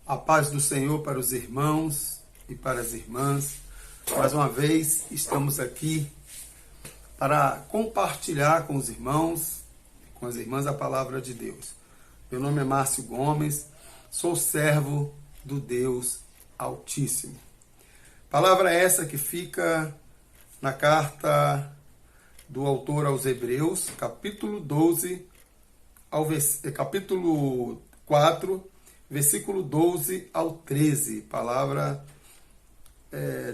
A paz do Senhor para os irmãos e para as irmãs. Mais uma vez estamos aqui para compartilhar com os irmãos, com as irmãs, a palavra de Deus. Meu nome é Márcio Gomes, sou servo do Deus Altíssimo. Palavra essa que fica na carta do autor aos Hebreus, capítulo 12, capítulo 4, versículo 12 ao 13, palavra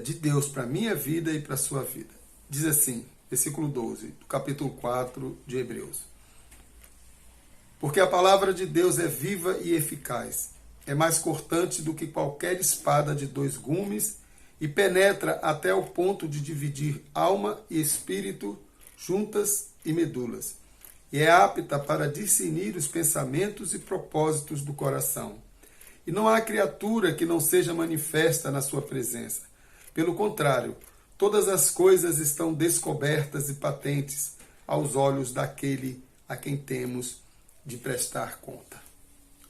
de Deus para a minha vida e para a sua vida. Diz assim, versículo 12, do capítulo 4 de Hebreus. Porque a palavra de Deus é viva e eficaz, é mais cortante do que qualquer espada de dois gumes e penetra até o ponto de dividir alma e espírito, juntas e medulas, e é apta para discernir os pensamentos e propósitos do coração. E não há criatura que não seja manifesta na sua presença. Pelo contrário, todas as coisas estão descobertas e patentes aos olhos daquele a quem temos de prestar conta.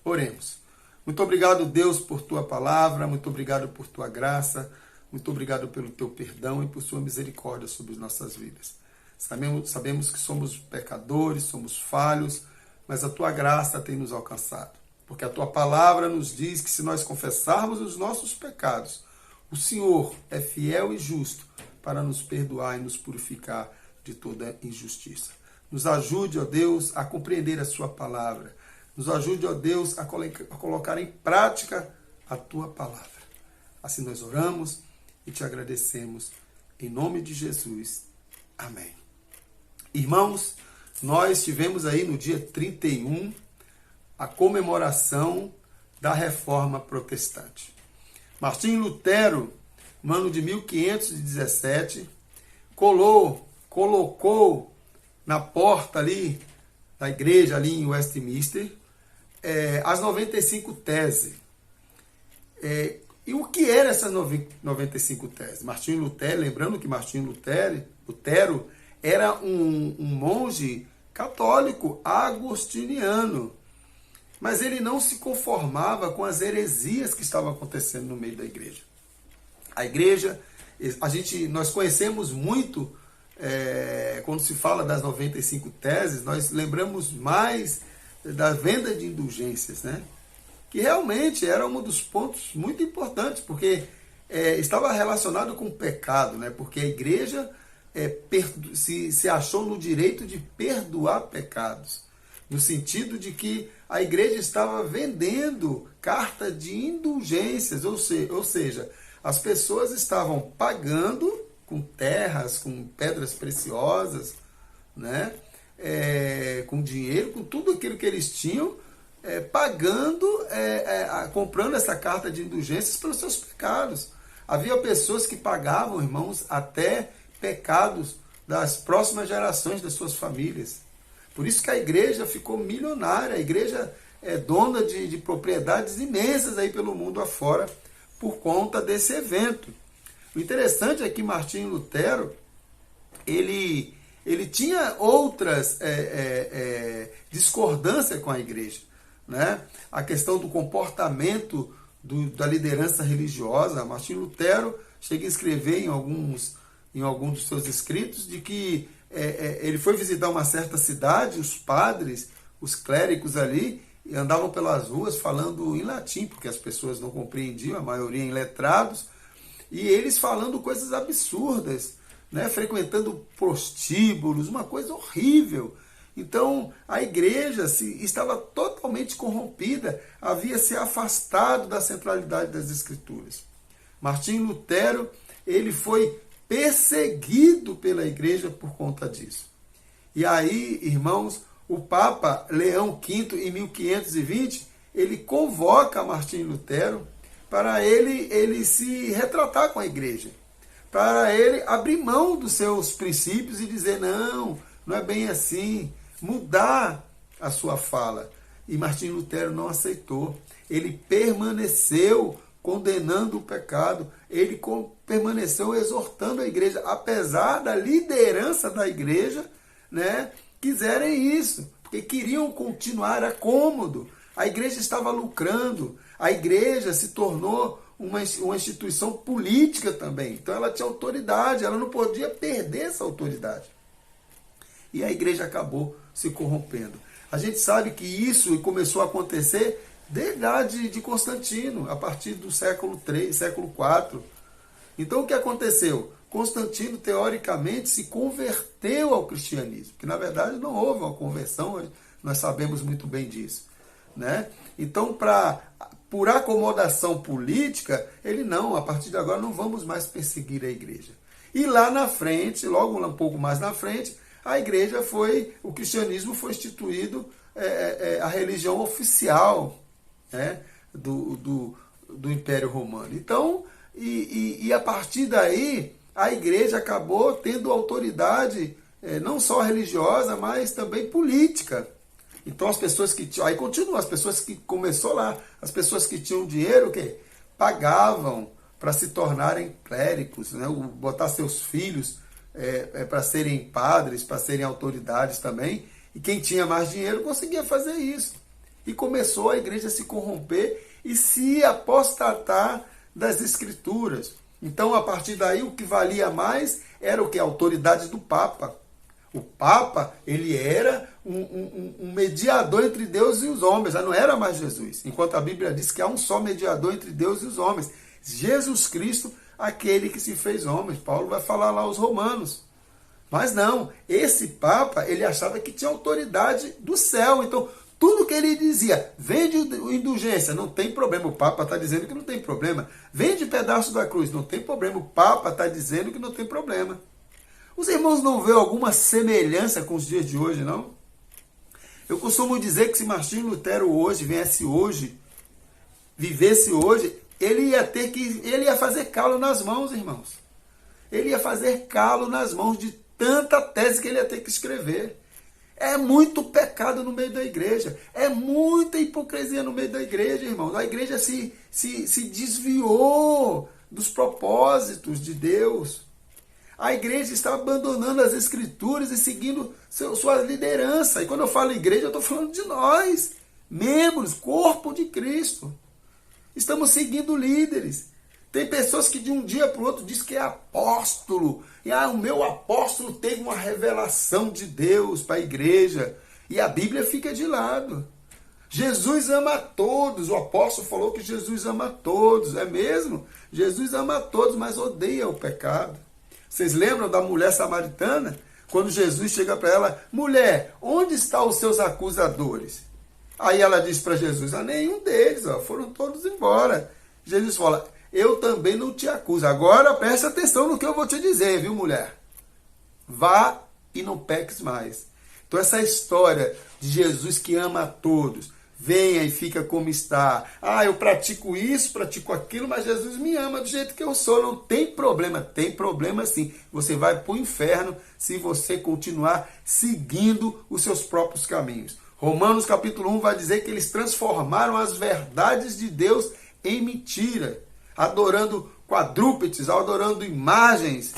Oremos. Muito obrigado, Deus, por tua palavra, muito obrigado por tua graça, muito obrigado pelo teu perdão e por sua misericórdia sobre as nossas vidas. Sabemos que somos pecadores, somos falhos, mas a tua graça tem nos alcançado. Porque a tua palavra nos diz que se nós confessarmos os nossos pecados, o Senhor é fiel e justo para nos perdoar e nos purificar de toda injustiça. Nos ajude, ó Deus, a compreender a sua palavra. Nos ajude, ó Deus, a colocar em prática a tua palavra. Assim nós oramos e te agradecemos. Em nome de Jesus. Amém. Irmãos, nós tivemos aí no dia 31 a comemoração da Reforma Protestante. Martinho Lutero, no ano de 1517, colocou na porta ali da igreja, ali em Westminster, as 95 teses. E o que eram essas 95 teses? Martinho Lutero, lembrando que Martinho Lutero era um monge católico agostiniano. Mas ele não se conformava com as heresias que estavam acontecendo no meio da igreja. A igreja, nós conhecemos muito, quando se fala das 95 teses, nós lembramos mais da venda de indulgências, né? Que realmente era um dos pontos muito importantes, porque estava relacionado com o pecado, né? Porque a igreja se achou no direito de perdoar pecados, no sentido de que a igreja estava vendendo carta de indulgências, ou seja, as pessoas estavam pagando com terras, com pedras preciosas, né? Com dinheiro, com tudo aquilo que eles tinham, pagando, comprando essa carta de indulgências pelos seus pecados. Havia pessoas que pagavam, irmãos, até pecados das próximas gerações das suas famílias. Por isso que a igreja ficou milionária, a igreja é dona de propriedades imensas aí pelo mundo afora por conta desse evento. O interessante é que Martinho Lutero, ele tinha outras discordâncias com a igreja, né? A questão do comportamento da liderança religiosa. Martinho Lutero chega a escrever em alguns dos seus escritos de que ele foi visitar uma certa cidade, os padres, os clérigos ali, andavam pelas ruas falando em latim, porque as pessoas não compreendiam, a maioria iletrados, e eles falando coisas absurdas, né? Frequentando prostíbulos, uma coisa horrível. Então, a igreja estava totalmente corrompida, havia se afastado da centralidade das Escrituras. Martinho Lutero, ele foi perseguido pela igreja por conta disso. E aí, irmãos, o Papa Leão V, em 1520, ele convoca Martinho Lutero para ele se retratar com a igreja, para ele abrir mão dos seus princípios e dizer, não é bem assim, mudar a sua fala. E Martinho Lutero não aceitou. Ele permaneceu condenando o pecado, ele permaneceu exortando a igreja, apesar da liderança da igreja, né, quiserem isso, porque queriam continuar, era cômodo. A igreja estava lucrando, A igreja se tornou uma instituição política também. Então ela tinha autoridade, ela não podia perder essa autoridade. E a igreja acabou se corrompendo. A gente sabe que isso começou a acontecer desde a de Constantino, a partir do século III, século IV. Então o que aconteceu? Constantino, teoricamente, se converteu ao cristianismo, que na verdade não houve uma conversão, nós sabemos muito bem disso, né? Então, por acomodação política, ele não, a partir de agora não vamos mais perseguir a igreja. E lá na frente, logo um pouco mais na frente, o cristianismo foi instituído a religião oficial, né, do Império Romano. Então, e a partir daí, a igreja acabou tendo autoridade não só religiosa, mas também política. Então as pessoas que tinham, aí continua, as pessoas que começou lá, as pessoas que tinham dinheiro, pagavam para se tornarem clérigos, né? Botar seus filhos para serem padres, para serem autoridades também. E quem tinha mais dinheiro conseguia fazer isso. E começou a igreja a se corromper e se apostatar das escrituras. Então, a partir daí, o que valia mais era o que? A autoridade do Papa. O Papa, ele era um mediador entre Deus e os homens, já não era mais Jesus. Enquanto a Bíblia diz que há um só mediador entre Deus e os homens. Jesus Cristo, aquele que se fez homem. Paulo vai falar lá aos Romanos. Mas não, esse Papa, ele achava que tinha autoridade do céu. Então, tudo que ele dizia, vende indulgência, não tem problema. O Papa está dizendo que não tem problema. Vende pedaço da cruz, não tem problema. O Papa está dizendo que não tem problema. Os irmãos não veem alguma semelhança com os dias de hoje, não? Eu costumo dizer que se Martinho Lutero hoje viesse hoje, vivesse hoje, ele ia fazer calo nas mãos, irmãos. Ele ia fazer calo nas mãos de tanta tese que ele ia ter que escrever. É muito pecado no meio da igreja. É muita hipocrisia no meio da igreja, irmãos. A igreja se desviou dos propósitos de Deus. A igreja está abandonando as escrituras e seguindo sua liderança. E quando eu falo igreja, eu estou falando de nós, membros, corpo de Cristo. Estamos seguindo líderes. Tem pessoas que de um dia para o outro diz que é apóstolo. E o meu apóstolo teve uma revelação de Deus para a igreja. E a Bíblia fica de lado. Jesus ama a todos. O apóstolo falou que Jesus ama a todos. É mesmo? Jesus ama a todos, mas odeia o pecado. Vocês lembram da mulher samaritana? Quando Jesus chega para ela, mulher, onde estão os seus acusadores? Aí ela diz para Jesus, nenhum deles, foram todos embora. Jesus fala, eu também não te acuso. Agora preste atenção no que eu vou te dizer, viu, mulher? Vá e não peques mais. Então essa história de Jesus que ama a todos, venha e fica como está. Eu pratico isso, pratico aquilo, mas Jesus me ama do jeito que eu sou. Não tem problema. Tem problema sim. Você vai para o inferno se você continuar seguindo os seus próprios caminhos. Romanos capítulo 1 vai dizer que eles transformaram as verdades de Deus em mentira. Adorando quadrúpedes, adorando imagens,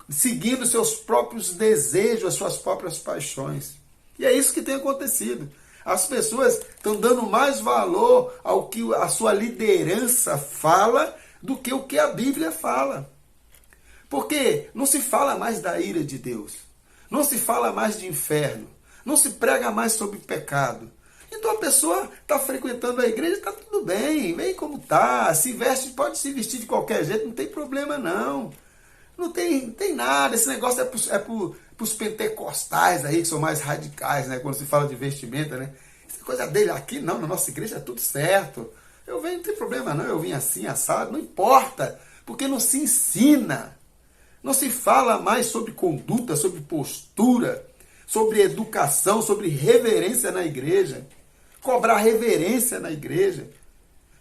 seguindo seus próprios desejos, as suas próprias paixões. E é isso que tem acontecido. As pessoas estão dando mais valor ao que a sua liderança fala do que o que a Bíblia fala. Porque não se fala mais da ira de Deus. Não se fala mais de inferno. Não se prega mais sobre pecado. Então a pessoa está frequentando a igreja, está tudo bem, vem como está, se veste, pode se vestir de qualquer jeito, não tem problema não. Não tem nada, esse negócio é para os pentecostais aí, que são mais radicais, né? Quando se fala de vestimenta, né? Essa coisa dele aqui, não, na nossa igreja é tudo certo. Eu venho, não tem problema não, eu vim assim, assado, não importa, porque não se ensina. Não se fala mais sobre conduta, sobre postura, sobre educação, sobre reverência na igreja. Cobrar reverência na igreja.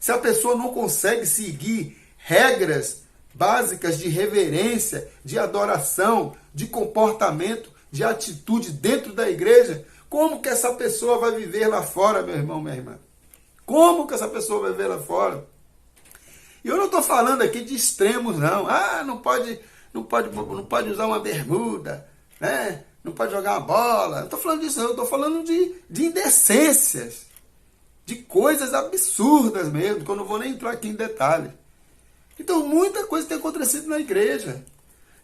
Se a pessoa não consegue seguir regras básicas de reverência, de adoração, de comportamento, de atitude dentro da igreja, como que essa pessoa vai viver lá fora, meu irmão, minha irmã? Como que essa pessoa vai viver lá fora? E eu não estou falando aqui de extremos, não. Não pode usar uma bermuda, né? Não pode jogar uma bola. Não estou falando disso, não. Eu estou falando de indecências. de coisas absurdas mesmo, que eu não vou nem entrar aqui em detalhe. Então, muita coisa tem acontecido na igreja.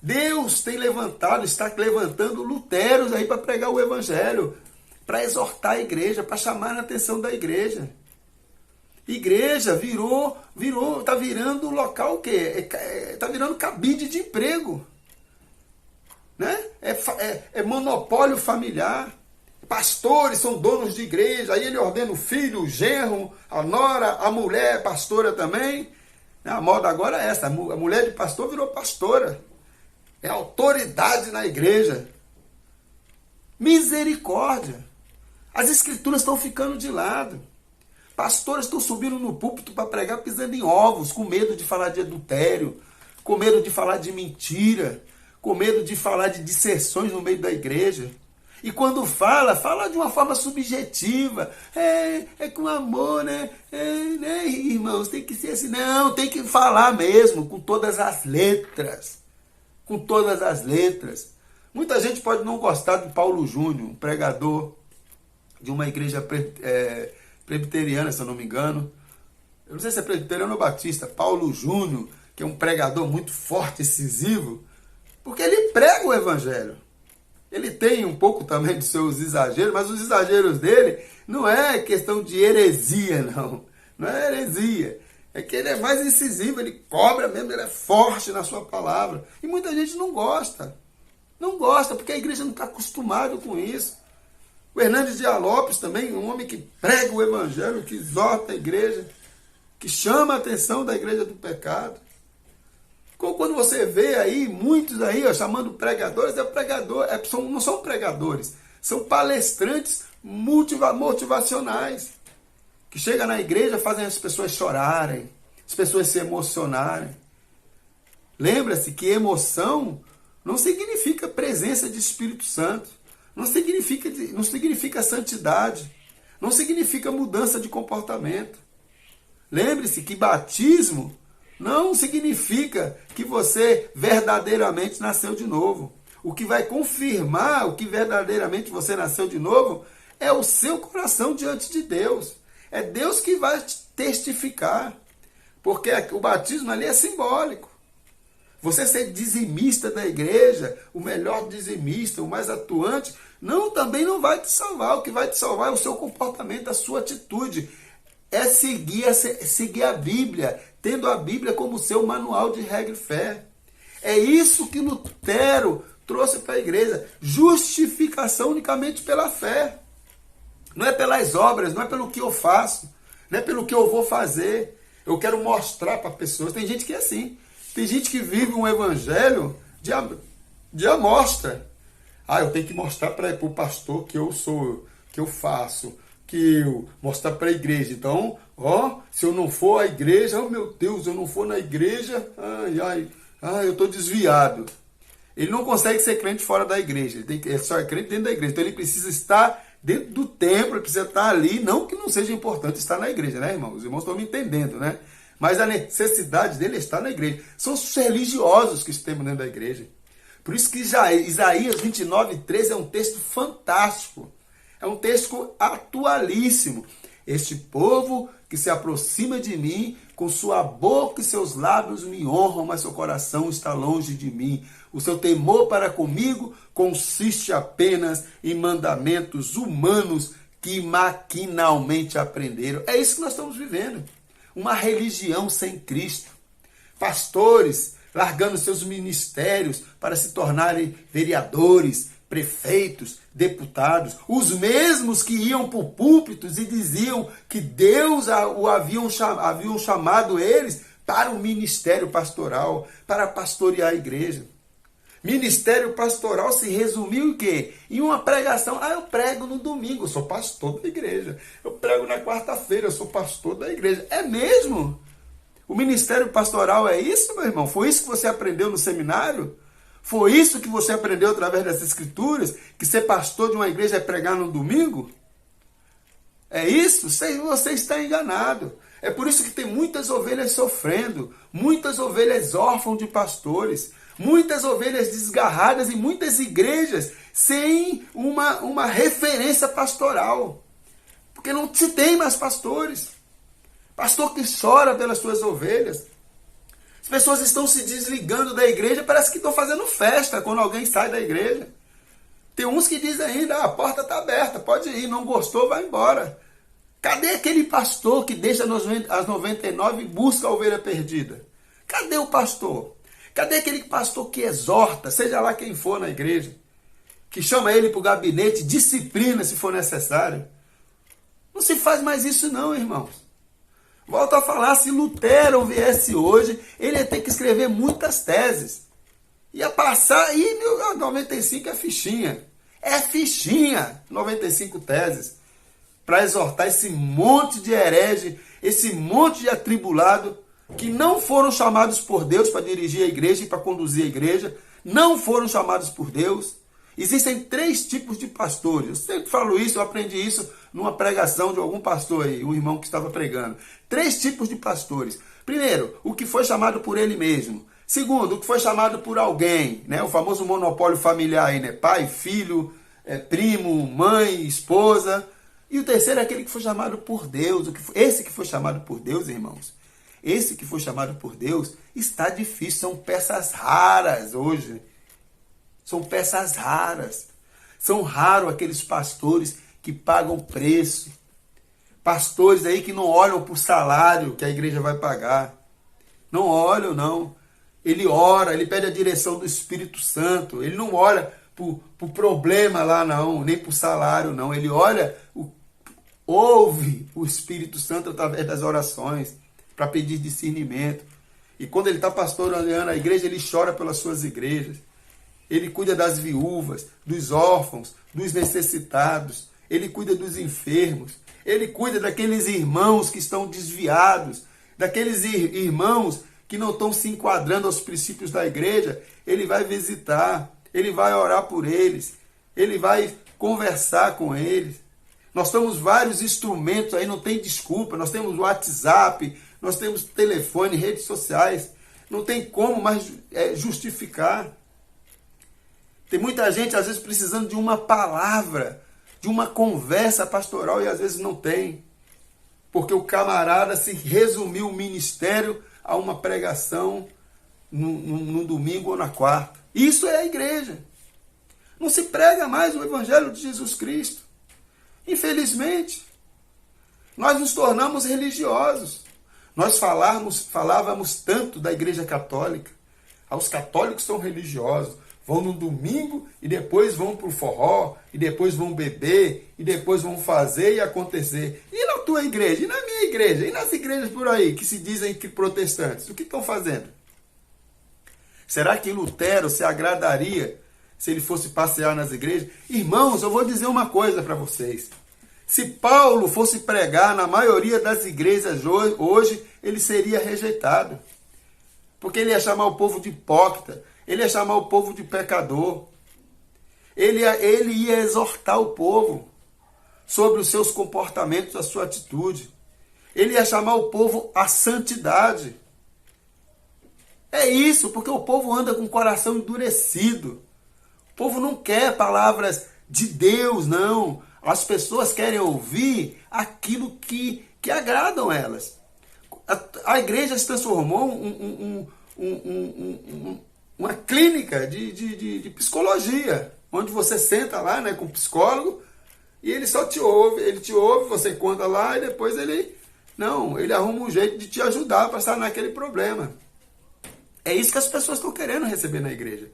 Deus tem levantado, está levantando luteros aí para pregar o evangelho, para exortar a igreja, para chamar a atenção da igreja. Igreja está virando local o quê? Está virando cabide de emprego. Né? É monopólio familiar. Pastores são donos de igreja, aí ele ordena o filho, o genro, a nora, a mulher, pastora também. A moda agora é essa, a mulher de pastor virou pastora. É autoridade na igreja. Misericórdia. As escrituras estão ficando de lado. Pastores estão subindo no púlpito para pregar pisando em ovos, com medo de falar de adultério, com medo de falar de mentira, com medo de falar de disserções no meio da igreja. E quando fala de uma forma subjetiva. É com amor, né? Né, irmãos? Tem que ser assim. Não, tem que falar mesmo, com todas as letras. Com todas as letras. Muita gente pode não gostar de Paulo Júnior, um pregador de uma igreja presbiteriana, se eu não me engano. Eu não sei se é presbiteriano ou batista. Paulo Júnior, que é um pregador muito forte, incisivo, porque ele prega o evangelho. Ele tem um pouco também de seus exageros, mas os exageros dele não é questão de heresia, não. Não é heresia. É que ele é mais incisivo, ele cobra mesmo, ele é forte na sua palavra. E muita gente não gosta. Não gosta, porque a igreja não está acostumada com isso. O Hernandes Dias Lopes também, um homem que prega o evangelho, que exorta a igreja, que chama a atenção da igreja do pecado. Quando você vê aí, muitos aí, chamando pregadores, não são pregadores, são palestrantes motivacionais, que chegam na igreja, fazem as pessoas chorarem, as pessoas se emocionarem. Lembra-se que emoção não significa presença de Espírito Santo, não significa santidade, não significa mudança de comportamento. Lembre-se que batismo não significa que você verdadeiramente nasceu de novo. O que vai confirmar o que verdadeiramente você nasceu de novo é o seu coração diante de Deus. É Deus que vai testificar. Porque o batismo ali é simbólico. Você ser dizimista da igreja, o melhor dizimista, o mais atuante, também não vai te salvar. O que vai te salvar é o seu comportamento, a sua atitude. É seguir a Bíblia, tendo a Bíblia como seu manual de regra e fé. É isso que Lutero trouxe para a igreja. Justificação unicamente pela fé. Não é pelas obras, não é pelo que eu faço, não é pelo que eu vou fazer. Eu quero mostrar para pessoas. Tem gente que é assim. Tem gente que vive um evangelho de amostra. Eu tenho que mostrar para o pastor que eu sou, que eu faço, que eu mostrar para a igreja. Então, se eu não for à igreja, meu Deus, eu não for na igreja, eu estou desviado. Ele não consegue ser crente fora da igreja, ele só é crente dentro da igreja. Então ele precisa estar dentro do templo, ele precisa estar ali, não que não seja importante estar na igreja, né, irmãos? Os irmãos estão me entendendo, né? Mas a necessidade dele é estar na igreja. São os religiosos que estão dentro da igreja. Por isso que Isaías 29:13 é um texto fantástico. É um texto atualíssimo. Este povo que se aproxima de mim, com sua boca e seus lábios me honram, mas seu coração está longe de mim. O seu temor para comigo consiste apenas em mandamentos humanos que maquinalmente aprenderam. É isso que nós estamos vivendo. Uma religião sem Cristo. Pastores largando seus ministérios para se tornarem vereadores, prefeitos, deputados, os mesmos que iam para púlpitos e diziam que Deus haviam chamado eles para o ministério pastoral, para pastorear a igreja. Ministério pastoral se resumiu em quê? Em uma pregação. Eu prego no domingo, eu sou pastor da igreja. Eu prego na quarta-feira, eu sou pastor da igreja. É mesmo? O ministério pastoral é isso, meu irmão? Foi isso que você aprendeu no seminário? Foi isso que você aprendeu através das escrituras? Que ser pastor de uma igreja é pregar no domingo? É isso? Você está enganado. É por isso que tem muitas ovelhas sofrendo, muitas ovelhas órfãos de pastores, muitas ovelhas desgarradas e muitas igrejas sem uma referência pastoral. Porque não se tem mais pastores. Pastor que chora pelas suas ovelhas. As pessoas estão se desligando da igreja, parece que estão fazendo festa quando alguém sai da igreja. Tem uns que dizem ainda, a porta está aberta, pode ir, não gostou, vai embora. Cadê aquele pastor que deixa as 99 e busca a ovelha perdida? Cadê o pastor? Cadê aquele pastor que exorta, seja lá quem for na igreja, que chama ele para o gabinete, disciplina se for necessário? Não se faz mais isso não, irmãos. Volto a falar, se Lutero viesse hoje, ele ia ter que escrever muitas teses. Ia passar, e 95 é fichinha. É fichinha, 95 teses. Para exortar esse monte de herege, esse monte de atribulado, que não foram chamados por Deus para dirigir a igreja e para conduzir a igreja, não foram chamados por Deus. Existem 3 tipos de pastores. Eu sempre falo isso, eu aprendi isso numa pregação de algum pastor aí, um irmão que estava pregando. 3 tipos de pastores. Primeiro, o que foi chamado por ele mesmo. Segundo, o que foi chamado por alguém, né? O famoso monopólio familiar aí, né? Pai, filho, primo, mãe, esposa. E o terceiro é aquele que foi chamado por Deus. Esse que foi chamado por Deus, irmãos, esse que foi chamado por Deus, está difícil. São peças raras hoje. São peças raras. São raros aqueles pastores que pagam preço. Pastores aí que não olham para o salário que a igreja vai pagar. Não olham, não. Ele ora, ele pede a direção do Espírito Santo. Ele não olha para o problema lá, não. Nem para o salário, não. Ele olha, ouve o Espírito Santo através das orações para pedir discernimento. E quando ele está pastoreando a igreja, ele chora pelas suas igrejas. Ele cuida das viúvas, dos órfãos, dos necessitados. Ele cuida dos enfermos. Ele cuida daqueles irmãos que estão desviados. Daqueles irmãos que não estão se enquadrando aos princípios da igreja. Ele vai visitar. Ele vai orar por eles. Ele vai conversar com eles. Nós temos vários instrumentos aí, não tem desculpa. Nós temos WhatsApp, nós temos telefone, redes sociais. Não tem como mais justificar. Tem muita gente, às vezes, precisando de uma palavra, de uma conversa pastoral, e às vezes não tem. Porque o camarada se resumiu o ministério a uma pregação no domingo ou na quarta. Isso é a igreja. Não se prega mais o evangelho de Jesus Cristo. Infelizmente, nós nos tornamos religiosos. Nós falávamos tanto da igreja católica. Os católicos são religiosos. Vão no domingo e depois vão para o forró, e depois vão beber, e depois vão fazer e acontecer. E na tua igreja? E na minha igreja? E nas igrejas por aí que se dizem que protestantes? O que estão fazendo? Será que Lutero se agradaria se ele fosse passear nas igrejas? Irmãos, eu vou dizer uma coisa para vocês. Se Paulo fosse pregar na maioria das igrejas hoje, ele seria rejeitado. Porque ele ia chamar o povo de hipócrita. Ele ia chamar o povo de pecador. Ele ia exortar o povo sobre os seus comportamentos, a sua atitude. Ele ia chamar o povo à santidade. É isso, porque o povo anda com o coração endurecido. O povo não quer palavras de Deus, não. As pessoas querem ouvir aquilo que agradam elas. A igreja se transformou uma clínica de psicologia, onde você senta lá, né, com o psicólogo e ele só te ouve, você conta lá e depois ele arruma um jeito de te ajudar a passar naquele problema. É isso que as pessoas estão querendo receber na igreja.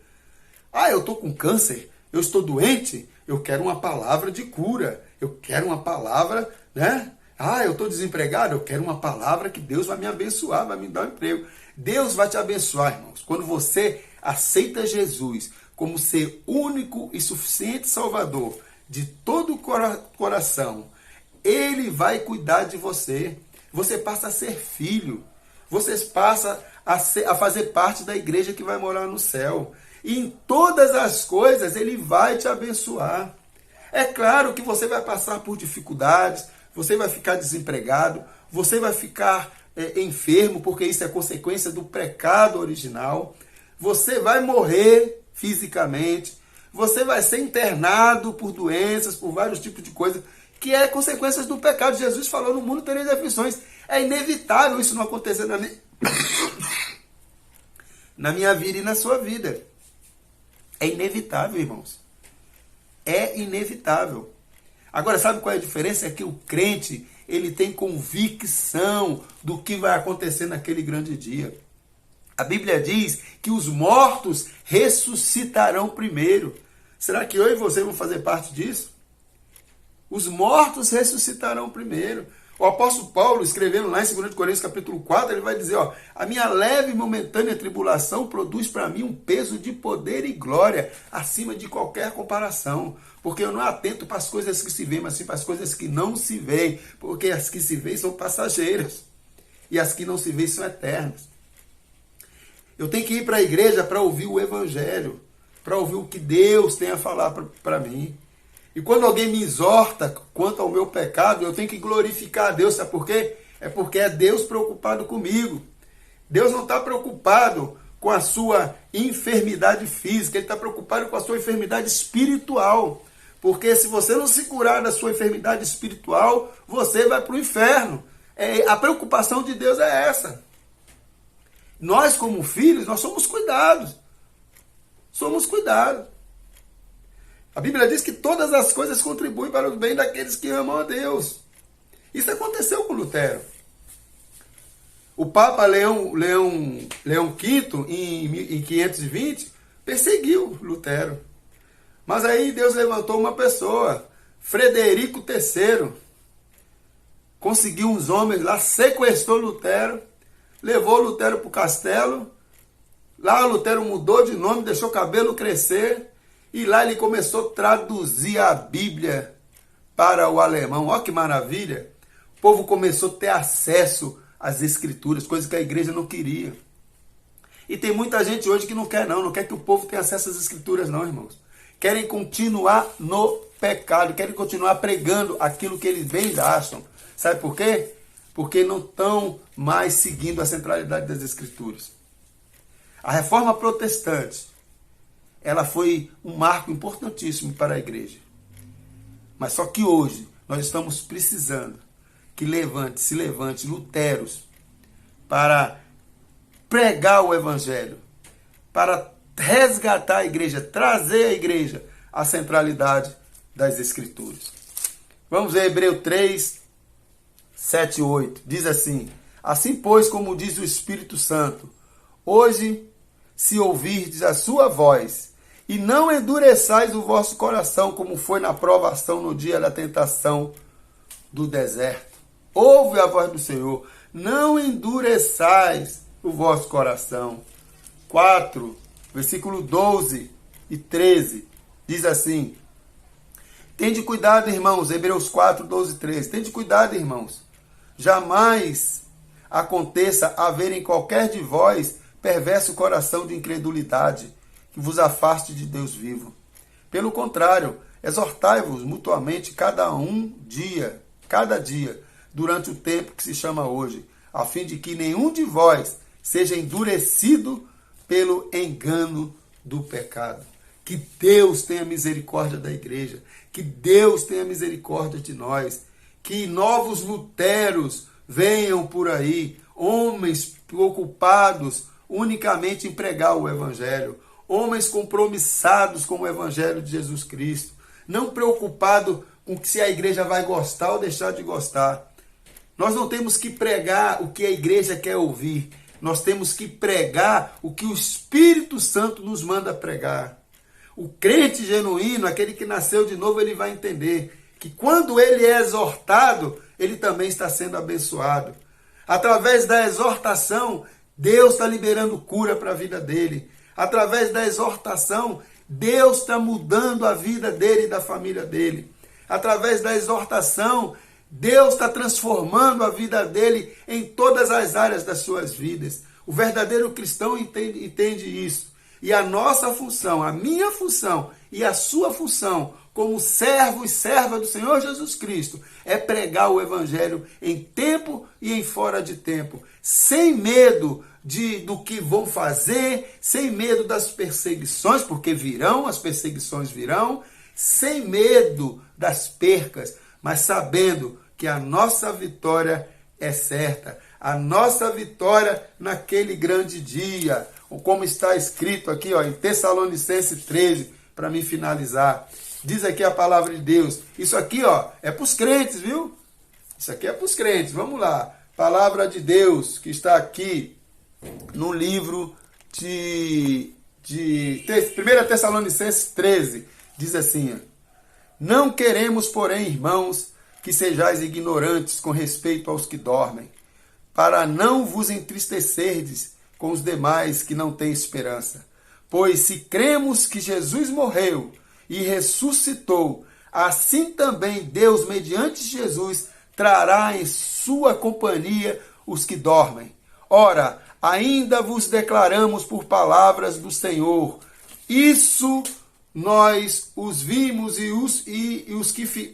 Eu estou com câncer, eu estou doente, eu quero uma palavra de cura, eu quero uma palavra, né? Eu estou desempregado, eu quero uma palavra que Deus vai me abençoar, vai me dar um emprego. Deus vai te abençoar, irmãos, quando você aceita Jesus como ser único e suficiente Salvador de todo o coração. Ele vai cuidar de você. Você passa a ser filho. Você passa a fazer parte da igreja que vai morar no céu. E em todas as coisas Ele vai te abençoar. É claro que você vai passar por dificuldades, você vai ficar desempregado, você vai ficar enfermo, porque isso é consequência do pecado original. Você vai morrer fisicamente, você vai ser internado por doenças, por vários tipos de coisas. que é consequências do pecado. Jesus falou, no mundo tereis aflições. É inevitável isso não acontecer na minha vida e na sua vida. É inevitável, irmãos. É inevitável. Agora, sabe qual é a diferença? É que o crente, ele tem convicção do que vai acontecer naquele grande dia. A Bíblia diz que os mortos ressuscitarão primeiro. Será que eu e você vão fazer parte disso? Os mortos ressuscitarão primeiro. O apóstolo Paulo, escrevendo lá em 2 Coríntios capítulo 4, ele vai dizer, ó, a minha leve e momentânea tribulação produz para mim um peso de poder e glória acima de qualquer comparação. Porque eu não atento para as coisas que se veem, mas sim para as coisas que não se veem. Porque as que se veem são passageiras. E as que não se veem são eternas. Eu tenho que ir para a igreja para ouvir o evangelho. Para ouvir o que Deus tem a falar para mim. E quando alguém me exorta quanto ao meu pecado, eu tenho que glorificar a Deus. Sabe por quê? É porque é Deus preocupado comigo. Deus não está preocupado com a sua enfermidade física. Ele está preocupado com a sua enfermidade espiritual. Porque se você não se curar da sua enfermidade espiritual, você vai para o inferno. A preocupação de Deus é essa. Nós, como filhos, nós somos cuidados. Somos cuidados. A Bíblia diz que todas as coisas contribuem para o bem daqueles que amam a Deus. Isso aconteceu com Lutero. O Papa Leão V, em 520, perseguiu Lutero. Mas aí Deus levantou uma pessoa, Frederico III. Conseguiu uns homens lá, sequestrou Lutero, levou Lutero para o castelo. Lá Lutero mudou de nome, deixou o cabelo crescer. E lá ele começou a traduzir a Bíblia para o alemão. Olha que maravilha! O povo começou a ter acesso às Escrituras, coisa que a igreja não queria. E tem muita gente hoje que não quer que o povo tenha acesso às Escrituras não, irmãos. Querem continuar no pecado, querem continuar pregando aquilo que eles bem acham. Sabe por quê? Porque não estão mais seguindo a centralidade das Escrituras. A reforma protestante, ela foi um marco importantíssimo para a igreja. Mas só que hoje nós estamos precisando que se levante Luteros para pregar o evangelho, para resgatar a igreja, trazer a igreja à centralidade das Escrituras. Vamos ver Hebreus 3, 7 e 8. Diz assim, assim pois, como diz o Espírito Santo, hoje, se ouvirdes a sua voz, e não endureçais o vosso coração, como foi na provação no dia da tentação do deserto. Ouve a voz do Senhor, não endureçais o vosso coração. 4, versículo 12 e 13, diz assim, tende cuidado, irmãos, Hebreus 4, 12 e 13, tende cuidado, irmãos, jamais aconteça haver em qualquer de vós perverso coração de incredulidade, que vos afaste de Deus vivo. Pelo contrário, exortai-vos mutuamente cada dia, durante o tempo que se chama hoje, a fim de que nenhum de vós seja endurecido pelo engano do pecado. Que Deus tenha misericórdia da igreja, que Deus tenha misericórdia de nós, que novos luteros venham por aí, homens preocupados unicamente em pregar o evangelho, homens compromissados com o evangelho de Jesus Cristo, não preocupado com se a igreja vai gostar ou deixar de gostar. Nós não temos que pregar o que a igreja quer ouvir, nós temos que pregar o que o Espírito Santo nos manda pregar. O crente genuíno, aquele que nasceu de novo, ele vai entender que quando ele é exortado, ele também está sendo abençoado. Através da exortação, Deus está liberando cura para a vida dele. Através da exortação, Deus está mudando a vida dele e da família dele. Através da exortação, Deus está transformando a vida dele em todas as áreas das suas vidas. O verdadeiro cristão entende isso. E a nossa função, a minha função e a sua função, como servo e serva do Senhor Jesus Cristo, é pregar o evangelho em tempo e em fora de tempo, sem medo do que vão fazer, sem medo das perseguições, porque virão, as perseguições virão, sem medo das percas. mas sabendo que a nossa vitória é certa. A nossa vitória naquele grande dia, como está escrito aqui, ó, em Tessalonicenses 13, para me finalizar. Diz aqui a palavra de Deus. Isso aqui, ó, é para os crentes, viu? Isso aqui é para os crentes. Vamos lá. Palavra de Deus que está aqui no livro de 1 Tessalonicenses 13. Diz assim, ó, não queremos, porém, irmãos, que sejais ignorantes com respeito aos que dormem, para não vos entristecerdes com os demais que não têm esperança. Pois se cremos que Jesus morreu e ressuscitou, assim também Deus, mediante Jesus, trará em sua companhia os que dormem. Ora, ainda vos declaramos por palavras do Senhor, isso nós os vimos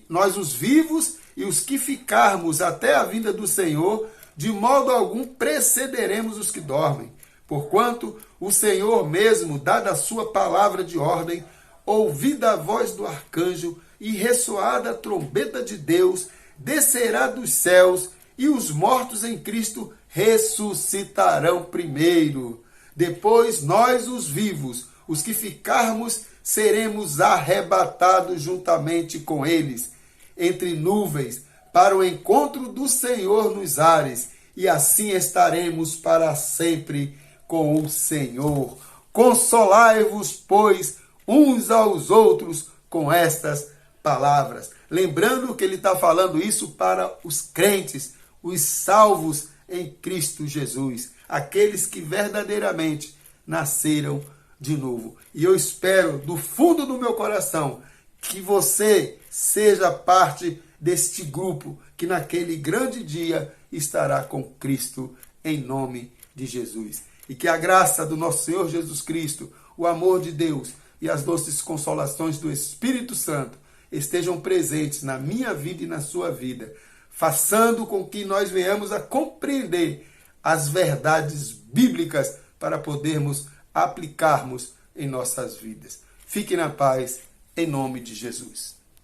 nós os vivos e os que ficarmos até a vinda do Senhor, de modo algum precederemos os que dormem. Porquanto o Senhor mesmo, dada a sua palavra de ordem, ouvida a voz do arcanjo e ressoada a trombeta de Deus, descerá dos céus e os mortos em Cristo ressuscitarão primeiro. Depois nós, os vivos, os que ficarmos, seremos arrebatados juntamente com eles, entre nuvens, para o encontro do Senhor nos ares, e assim estaremos para sempre com o Senhor. Consolai-vos, pois, uns aos outros com estas palavras. Lembrando que ele está falando isso para os crentes, os salvos em Cristo Jesus, aqueles que verdadeiramente nasceram de novo. E eu espero do fundo do meu coração que você seja parte deste grupo que naquele grande dia estará com Cristo em nome de Jesus. E que a graça do nosso Senhor Jesus Cristo, o amor de Deus e as doces consolações do Espírito Santo estejam presentes na minha vida e na sua vida, façando com que nós venhamos a compreender as verdades bíblicas para podermos aplicarmos em nossas vidas. Fique na paz, em nome de Jesus.